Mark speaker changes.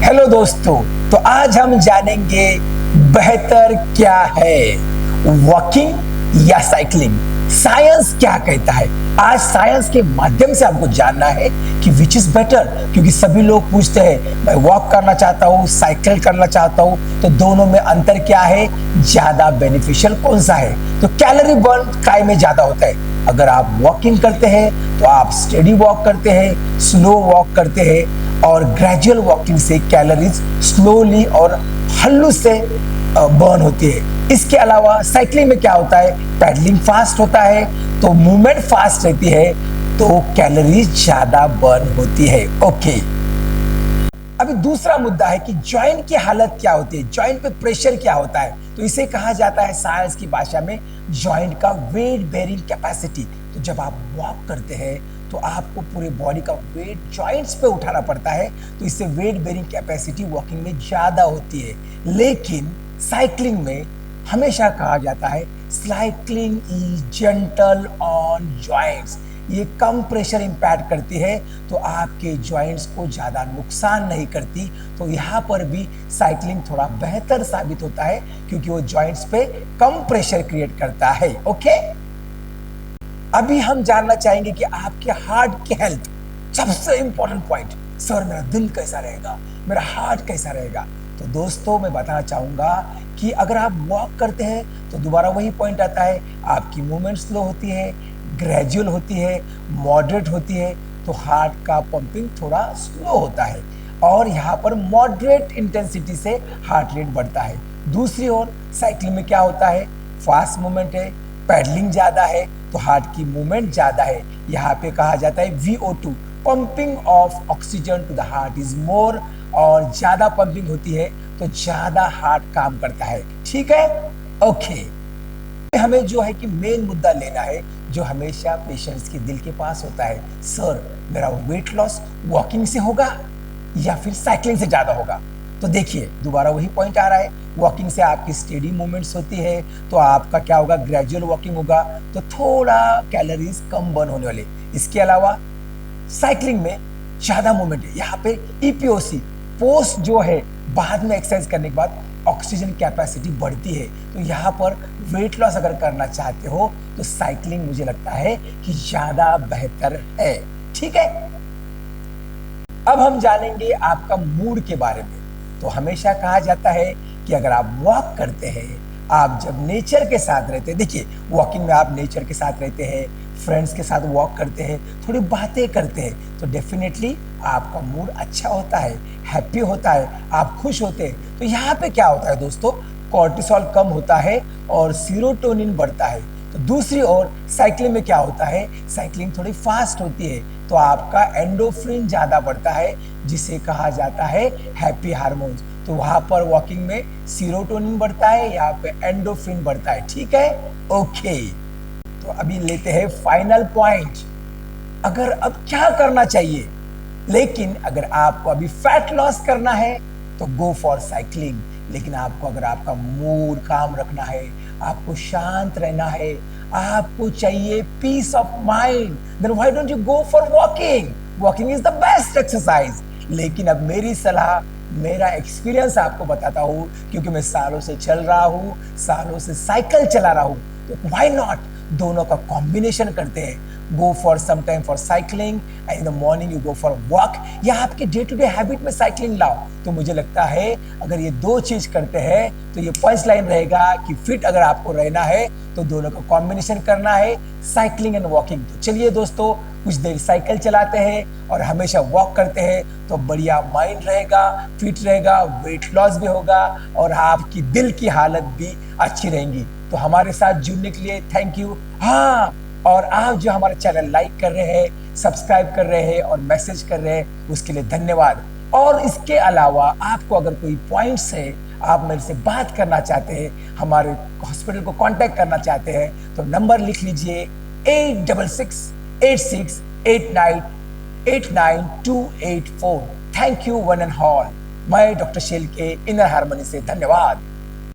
Speaker 1: Hello दोस्तों, तो आज हम जानेंगे बेहतर क्या है, वॉकिंग या साइकिलिंग। साइंस क्या कहता है। आज साइंस के माध्यम से आपको जानना है कि विच इज बेटर, क्योंकि सभी लोग पूछते हैं मैं वॉक करना चाहता हूँ, साइकिल करना चाहता हूँ, तो दोनों में अंतर क्या है, ज्यादा बेनिफिशियल कौन सा है। तो कैलोरी बर्न काय में ज्यादा होता है। अगर आप वॉकिंग करते हैं तो आप स्टेडी वॉक करते हैं, स्लो वॉक करते हैं, और ग्रेजुअल वॉकिंग से कैलोरीज स्लोली और हल्लू से बर्न होती है। इसके अलावा साइकिलिंग में क्या होता है, पैडलिंग फास्ट होता है तो मूवमेंट फास्ट रहती है, तो कैलोरीज ज्यादा बर्न होती है। ओके, अभी दूसरा मुद्दा है कि जॉइंट की हालत क्या होती है, जॉइंट पे प्रेशर क्या होता है। तो इसे कहा जाता है साइंस की भाषा में जॉइंट का वेट बेयरिंग कैपेसिटी। तो जब आप वॉक करते हैं तो आपको पूरे बॉडी का वेट जॉइंट्स पे उठाना पड़ता है, तो इससे वेट बेयरिंग कैपेसिटी वॉकिंग में ज्यादा होती है। लेकिन साइकिलिंग में हमेशा कहा जाता है cycling is gentle on joints. ये कम प्रेशर इंपैक्ट करती है तो आपके जॉइंट्स को ज्यादा नुकसान नहीं करती। तो यहाँ पर भी साइकिलिंग थोड़ा बेहतर साबित होता है क्योंकि वो जॉइंट्स पे कम प्रेशर क्रिएट करता है। ओके, अभी हम जानना चाहेंगे कि आपके हार्ट की हेल्थ, सबसे इंपॉर्टेंट पॉइंट। सर मेरा दिल कैसा रहेगा, मेरा हार्ट कैसा रहेगा। तो दोस्तों मैं बताना चाहूंगा कि अगर आप वॉक करते हैं तो दोबारा वही पॉइंट आता है, आपकी मूवमेंट स्लो होती है, ग्रेजुअल होती है, मॉडरेट होती है, तो हार्ट का पंपिंग थोड़ा स्लो होता है और यहाँ पर मॉडरेट इंटेंसिटी से हार्ट रेट बढ़ता है। दूसरी ओर साइकिलिंग में क्या होता है, फास्ट मूवमेंट है, पैडलिंग ज्यादा है तो हार्ट की मूवमेंट ज्यादा है। यहाँ पे कहा जाता है VO2, pumping of oxygen to the heart is more, और ज्यादा पंपिंग होती है तो ज्यादा हार्ट काम करता है। ठीक है, ओके। हमें जो है कि मेन मुद्दा लेना है जो हमेशा पेशेंट्स के दिल के पास होता है, सर मेरा वेट लॉस वॉकिंग से होगा या फिर साइकिलिंग से ज्यादा होगा। तो देखिए दोबारा वही पॉइंट आ रहा है, वॉकिंग से आपकी स्टेडी मूवमेंट्स होती है तो आपका क्या होगा, ग्रेजुअल वॉकिंग होगा तो थोड़ा कैलोरीज कम बर्न होने वाले। इसके अलावा साइकिलिंग में ज्यादा मूवमेंट है, यहाँ पे EPOC पोस्ट जो है बाद में एक्सरसाइज करने के बाद ऑक्सीजन कैपेसिटी बढ़ती है। तो यहाँ पर वेट लॉस अगर करना चाहते हो तो साइकिलिंग मुझे लगता है कि ज्यादा बेहतर है। ठीक है, अब हम जानेंगे आपका मूड के बारे में। तो हमेशा कहा जाता है कि अगर आप वॉक करते हैं, आप जब नेचर के साथ रहते हैं, देखिए वॉकिंग में आप नेचर के साथ रहते हैं, फ्रेंड्स के साथ वॉक करते हैं, थोड़ी बातें करते हैं, तो डेफिनेटली आपका मूड अच्छा होता है, हैप्पी होता है, आप खुश होते हैं। तो यहाँ पे क्या होता है दोस्तों, कॉर्टिसोल कम होता है और सीरोटोनिन बढ़ता है। तो दूसरी ओर साइकिलिंग में क्या होता है, साइकिलिंग थोड़ी फास्ट होती है तो आपका एंडोफ्रिन ज्यादा बढ़ता है जिसे कहा जाता है हैप्पी हार्मोन्स। तो वहां पर वॉकिंग में सीरोटोनिन बढ़ता है, यहाँ पे एंडोफ्रिन बढ़ता है। ठीक है, ओके। तो अभी लेते हैं फाइनल पॉइंट, अगर अब क्या करना चाहिए। लेकिन अगर आपको अभी फैट लॉस करना है तो गो फॉर साइकिलिंग। लेकिन आपको अगर आपका मूड काम रखना है, आपको शांत रहना है, आपको चाहिए peace of mind, then why don't you go for walking. Walking is the best exercise. लेकिन अब मेरी सलाह, मेरा एक्सपीरियंस आपको बताता हूँ, क्योंकि मैं सालों से चल रहा हूँ, सालों से साइकिल चला रहा हूँ, तो व्हाई नॉट दोनों का कॉम्बिनेशन करते हैं। Go for some time for cycling and in the morning you go for walk, या आपके डे टू डे हैबिट में साइकिलिंग लाओ। तो मुझे लगता है अगर ये दो चीज करते हैं तो ये पंच लाइन रहेगा कि फिट अगर आपको रहना है तो दोनों का कॉम्बिनेशन करना है, साइकिलिंग एंड वॉकिंग। तो चलिए दोस्तों, कुछ देर साइकिल चलाते हैं और हमेशा वॉक करते हैं तो बढ़िया माइंड रहेगा, फिट रहेगा, वेट लॉस भी होगा और आपकी दिल की हालत भी अच्छी रहेंगी। तो हमारे साथ जुड़ने के लिए थैंक यू। हाँ, और आप जो हमारा चैनल लाइक कर रहे हैं, सब्सक्राइब कर रहे हैं और मैसेज कर रहे हैं, उसके लिए धन्यवाद। और इसके अलावा आपको अगर कोई पॉइंट्स है, आप मेरे से बात करना चाहते हैं, हमारे हॉस्पिटल को कांटेक्ट करना चाहते हैं, तो नंबर लिख लीजिए 866689898284। Thank you one and all. मैं डॉक्टर शेल के इनर हार्मनी से धन्यवाद।